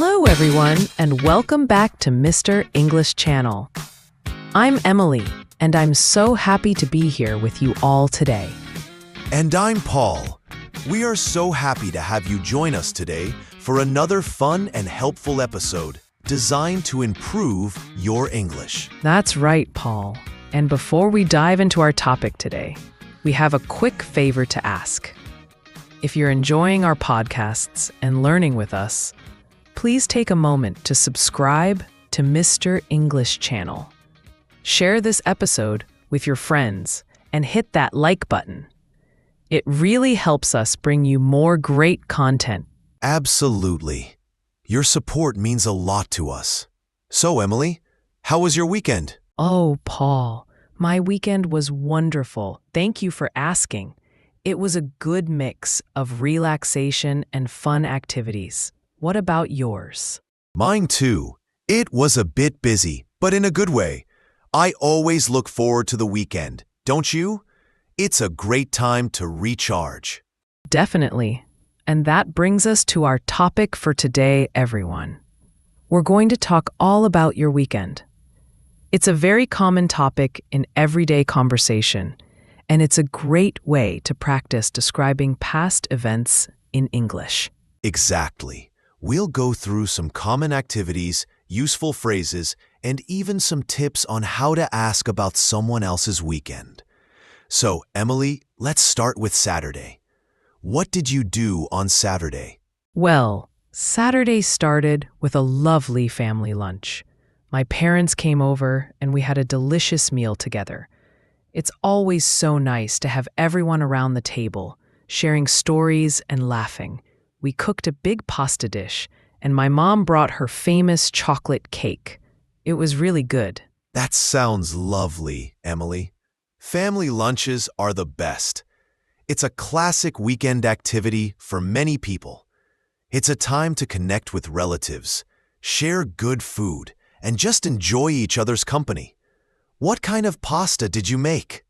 Hello, everyone, and welcome back to Mr. English Channel. I'm Emily, and I'm so happy to be here with you all today. And I'm Paul. We are so happy to have you join us today for another fun and helpful episode designed to improve your English. That's right, Paul. And before we dive into our topic today, we have a quick favor to ask. If you're enjoying our podcasts and learning with us, please take a moment to subscribe to Mr. English Channel. Share this episode with your friends and hit that like button. It really helps us bring you more great content. Absolutely. Your support means a lot to us. So, Emily, how was your weekend? Oh, Paul, my weekend was wonderful. Thank you for asking. It was a good mix of relaxation and fun activities. What about yours? Mine too. It was a bit busy, but in a good way. I always look forward to the weekend, don't you? It's a great time to recharge. Definitely. And that brings us to our topic for today, everyone. We're going to talk all about your weekend. It's a very common topic in everyday conversation, and it's a great way to practice describing past events in English. Exactly. We'll go through some common activities, useful phrases, and even some tips on how to ask about someone else's weekend. So, Emily, let's start with Saturday. What did you do on Saturday? Well, Saturday started with a lovely family lunch. My parents came over and we had a delicious meal together. It's always so nice to have everyone around the table, sharing stories and laughing. We cooked a big pasta dish, and my mom brought her famous chocolate cake. It was really good. That sounds lovely, Emily. Family lunches are the best. It's a classic weekend activity for many people. It's a time to connect with relatives, share good food, and just enjoy each other's company. What kind of pasta did you make?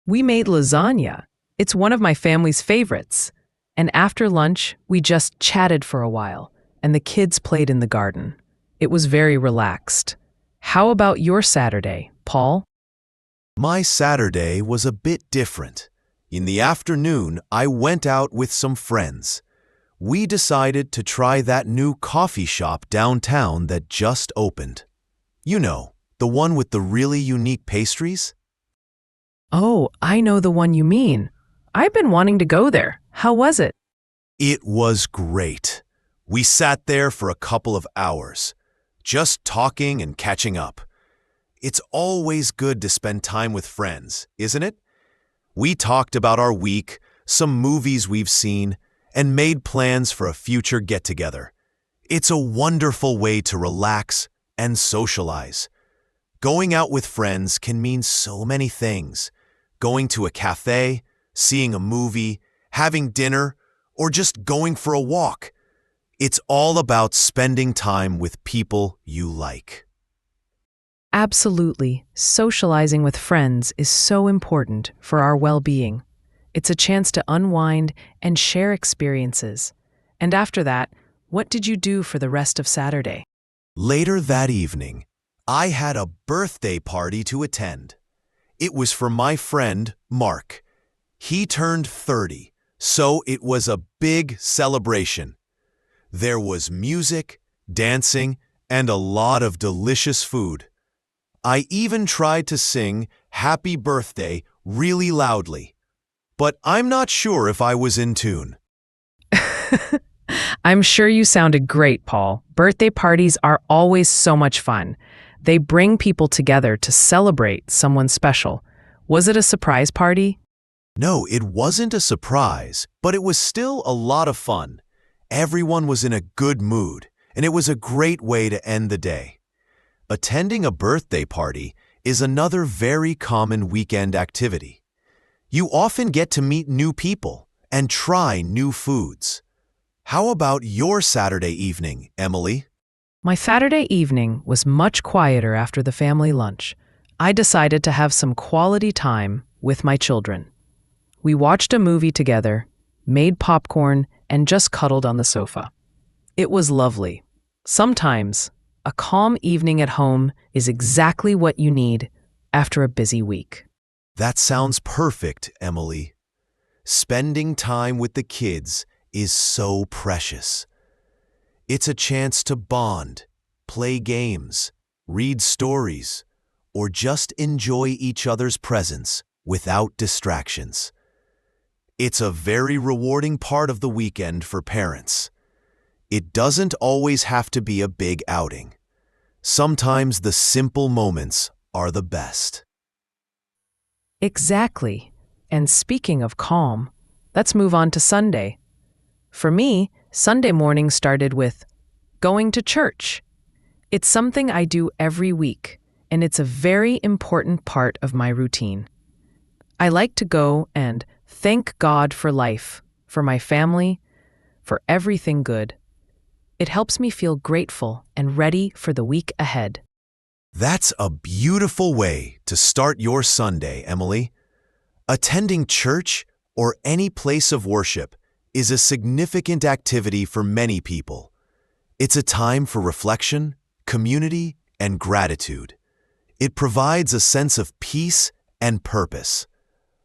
We made lasagna. It's one of my family's favorites. And after lunch, we just chatted for a while, and the kids played in the garden. It was very relaxed. How about your Saturday, Paul? My Saturday was a bit different. In the afternoon, I went out with some friends. We decided to try that new coffee shop downtown that just opened. You know, the one with the really unique pastries? Oh, I know the one you mean. I've been wanting to go there. How was it? It was great. We sat there for a couple of hours, just talking and catching up. It's always good to spend time with friends, isn't it? We talked about our week, some movies we've seen, and made plans for a future get-together. It's a wonderful way to relax and socialize. Going out with friends can mean so many things. Going to a cafe, seeing a movie, having dinner, or just going for a walk. It's all about spending time with people you like. Absolutely. Socializing with friends is so important for our well-being. It's a chance to unwind and share experiences. And after that, what did you do for the rest of Saturday? Later that evening, I had a birthday party to attend. It was for my friend, Mark. He turned 30, so it was a big celebration. There was music, dancing, and a lot of delicious food. I even tried to sing Happy Birthday really loudly, but I'm not sure if I was in tune. I'm sure you sounded great, Paul. Birthday parties are always so much fun. They bring people together to celebrate someone special. Was it a surprise party? No, it wasn't a surprise, but it was still a lot of fun. Everyone was in a good mood, and it was a great way to end the day. Attending a birthday party is another very common weekend activity. You often get to meet new people and try new foods. How about your Saturday evening, Emily? My Saturday evening was much quieter after the family lunch. I decided to have some quality time with my children. We watched a movie together, made popcorn, and just cuddled on the sofa. It was lovely. Sometimes, a calm evening at home is exactly what you need after a busy week. That sounds perfect, Emily. Spending time with the kids is so precious. It's a chance to bond, play games, read stories, or just enjoy each other's presence without distractions. It's a very rewarding part of the weekend for parents. It doesn't always have to be a big outing. Sometimes the simple moments are the best. Exactly. And speaking of calm, let's move on to Sunday. For me, Sunday morning started with going to church. It's something I do every week, and it's a very important part of my routine. I like to go and thank God for life, for my family, for everything good. It helps me feel grateful and ready for the week ahead. That's a beautiful way to start your Sunday, Emily. Attending church or any place of worship is a significant activity for many people. It's a time for reflection, community, and gratitude. It provides a sense of peace and purpose.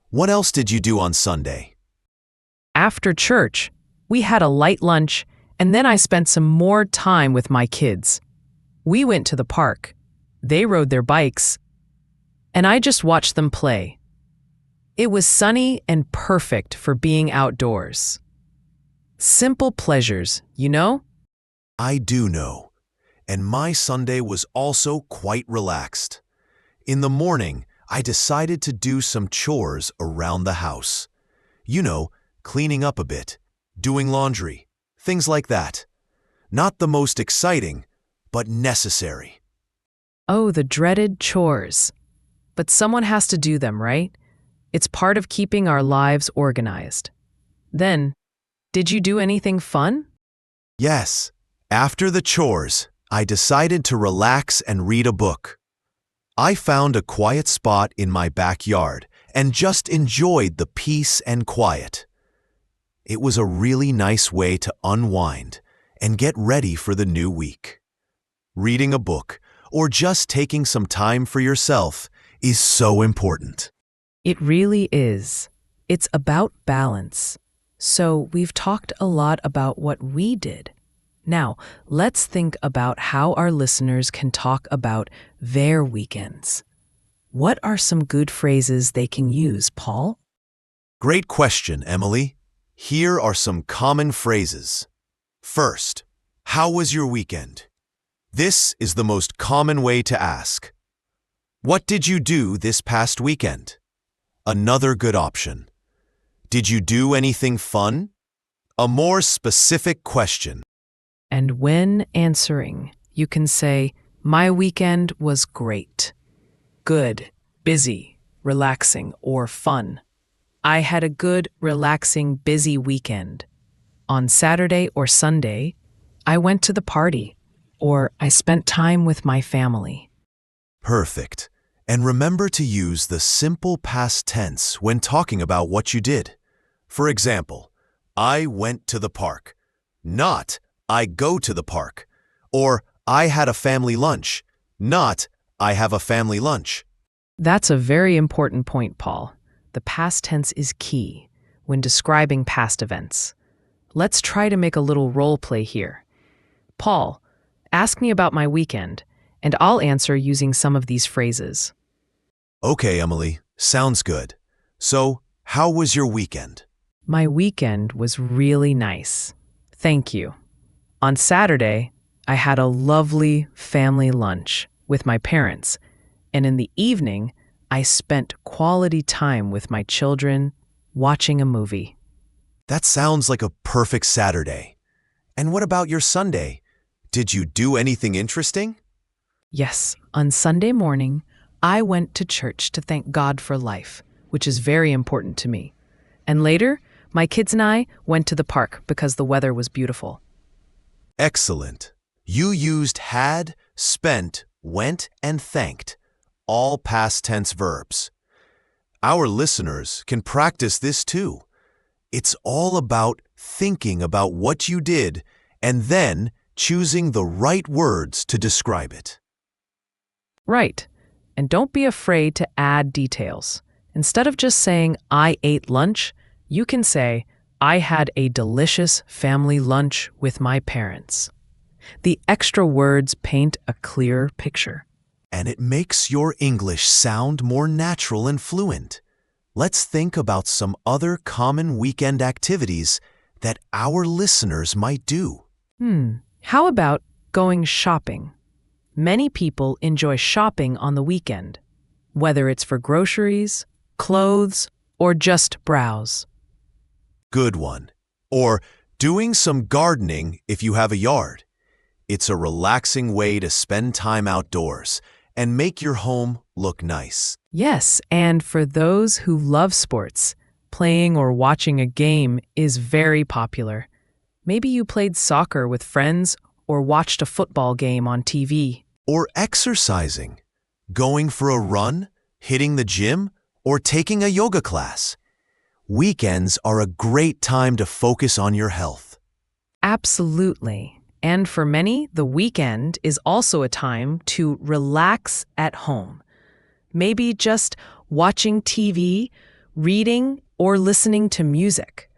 What else did you do on Sunday? After church, we had a light lunch, and then I spent some more time with my kids. We went to the park. They rode their bikes, and I just watched them play. It was sunny and perfect for being outdoors. Simple pleasures, you know? I do know. And my Sunday was also quite relaxed. In the morning, I decided to do some chores around the house. You know, cleaning up a bit, doing laundry, things like that. Not the most exciting, but necessary. Oh, the dreaded chores. But someone has to do them, right? It's part of keeping our lives organized. Then, did you do anything fun? Yes, after the chores, I decided to relax and read a book. I found a quiet spot in my backyard and just enjoyed the peace and quiet. It was a really nice way to unwind and get ready for the new week. Reading a book or just taking some time for yourself is so important. It really is. It's about balance. So we've talked a lot about what we did. Now, let's think about how our listeners can talk about their weekends. What are some good phrases they can use, Paul? Great question, Emily. Here are some common phrases. First, how was your weekend? This is the most common way to ask. What did you do this past weekend? Another good option. Did you do anything fun? A more specific question. And when answering, you can say, my weekend was great, good, busy, relaxing, or fun. I had a good, relaxing, busy weekend. On Saturday or Sunday, I went to the party, or I spent time with my family. Perfect. And remember to use the simple past tense when talking about what you did. For example, I went to the park, not I go to the park, or I had a family lunch, not I have a family lunch. That's a very important point, Paul. The past tense is key when describing past events. Let's try to make a little role play here. Paul, ask me about my weekend, and I'll answer using some of these phrases. Okay, Emily, sounds good. So, how was your weekend? My weekend was really nice. Thank you. On Saturday, I had a lovely family lunch with my parents, and in the evening, I spent quality time with my children watching a movie. That sounds like a perfect Saturday. And what about your Sunday? Did you do anything interesting? Yes, on Sunday morning, I went to church to thank God for life, which is very important to me. And later, my kids and I went to the park because the weather was beautiful. Excellent. You used had, spent, went, and thanked, all past tense verbs. Our listeners can practice this too. It's all about thinking about what you did and then choosing the right words to describe it. Right. And don't be afraid to add details. Instead of just saying, I ate lunch, you can say, I had a delicious family lunch with my parents. The extra words paint a clear picture. And it makes your English sound more natural and fluent. Let's think about some other common weekend activities that our listeners might do. How about going shopping? Many people enjoy shopping on the weekend, whether it's for groceries, clothes, or just browse. Good one. Or doing some gardening if you have a yard. It's a relaxing way to spend time outdoors and make your home look nice. Yes, and for those who love sports, playing or watching a game is very popular. Maybe you played soccer with friends or watched a football game on TV. Or exercising, going for a run, hitting the gym, or taking a yoga class. Weekends are a great time to focus on your health. Absolutely. And for many, the weekend is also a time to relax at home. Maybe just watching TV, reading, or listening to music.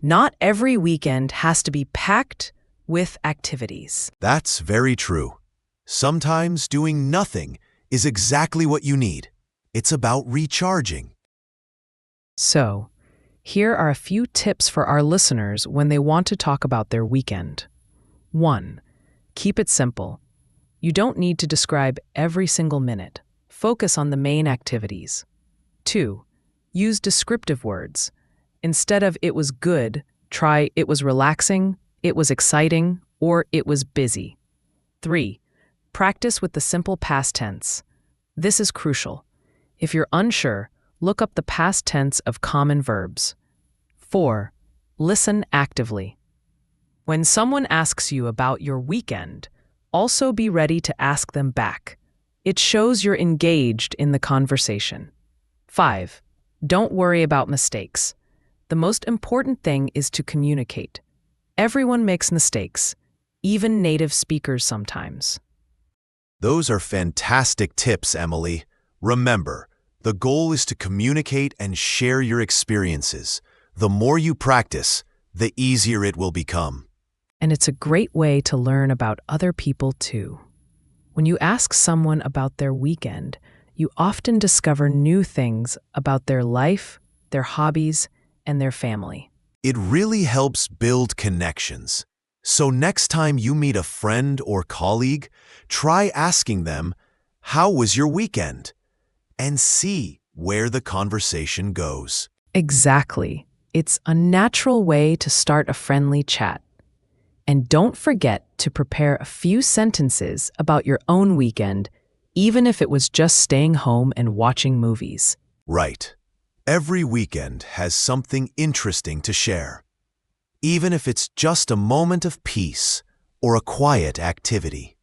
Not every weekend has to be packed with activities. That's very true. Sometimes doing nothing is exactly what you need. It's about recharging. So, here are a few tips for our listeners when they want to talk about their weekend. 1. Keep it simple. You don't need to describe every single minute. Focus on the main activities. 2. Use descriptive words. Instead of "it was good," try "it was relaxing," "it was exciting," or "it was busy." 3. Practice with the simple past tense. This is crucial. If you're unsure, look up the past tense of common verbs. 4. Listen actively. When someone asks you about your weekend, also be ready to ask them back. It shows you're engaged in the conversation. 5. Don't worry about mistakes. The most important thing is to communicate. Everyone makes mistakes, even native speakers sometimes. Those are fantastic tips, Emily. Remember, the goal is to communicate and share your experiences. The more you practice, the easier it will become. And it's a great way to learn about other people too. When you ask someone about their weekend, you often discover new things about their life, their hobbies, and their family. It really helps build connections. So next time you meet a friend or colleague, try asking them, "How was your weekend?" and see where the conversation goes. Exactly. It's a natural way to start a friendly chat. And don't forget to prepare a few sentences about your own weekend, even if it was just staying home and watching movies. Right. Every weekend has something interesting to share, even if it's just a moment of peace or a quiet activity.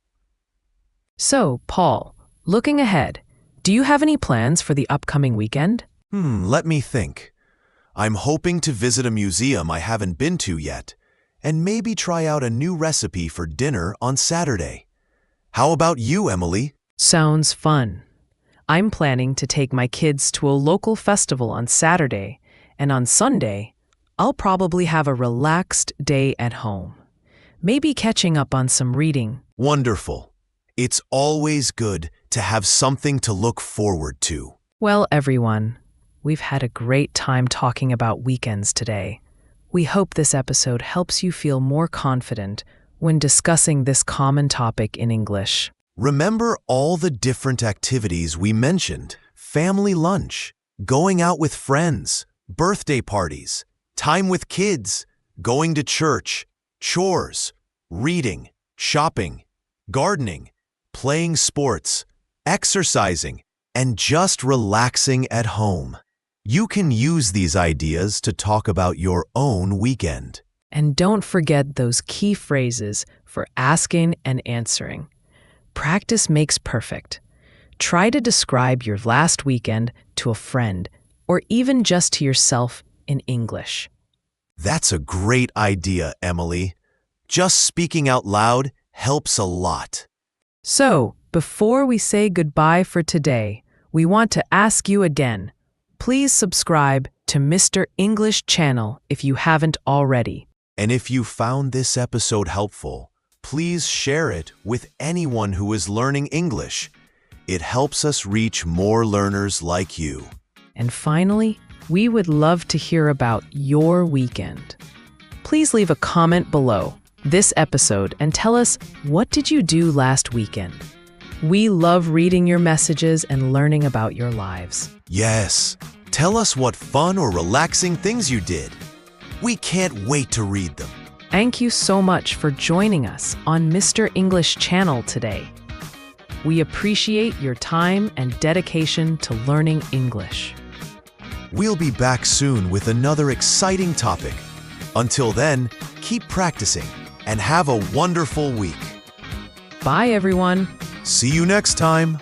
So, Paul, looking ahead, do you have any plans for the upcoming weekend? Let me think. I'm hoping to visit a museum I haven't been to yet, and maybe try out a new recipe for dinner on Saturday. How about you, Emily? Sounds fun. I'm planning to take my kids to a local festival on Saturday, and on Sunday, I'll probably have a relaxed day at home. Maybe catching up on some reading. Wonderful. It's always good to have something to look forward to. Well, everyone, we've had a great time talking about weekends today. We hope this episode helps you feel more confident when discussing this common topic in English. Remember all the different activities we mentioned: family lunch, going out with friends, birthday parties, time with kids, going to church, chores, reading, shopping, gardening, playing sports, exercising, and just relaxing at home. You can use these ideas to talk about your own weekend. And don't forget those key phrases for asking and answering. Practice makes perfect. Try to describe your last weekend to a friend or even just to yourself in English. That's a great idea, Emily. Just speaking out loud helps a lot. So, before we say goodbye for today, we want to ask you again. Please subscribe to Mr. English channel if you haven't already. And if you found this episode helpful, please share it with anyone who is learning English. It helps us reach more learners like you. And finally, we would love to hear about your weekend. Please leave a comment below this episode and tell us, what did you do last weekend? We love reading your messages and learning about your lives. Yes, tell us what fun or relaxing things you did. We can't wait to read them. Thank you so much for joining us on Mr. English channel today. We appreciate your time and dedication to learning English. We'll be back soon with another exciting topic. Until then, keep practicing and have a wonderful week. Bye, everyone. See you next time.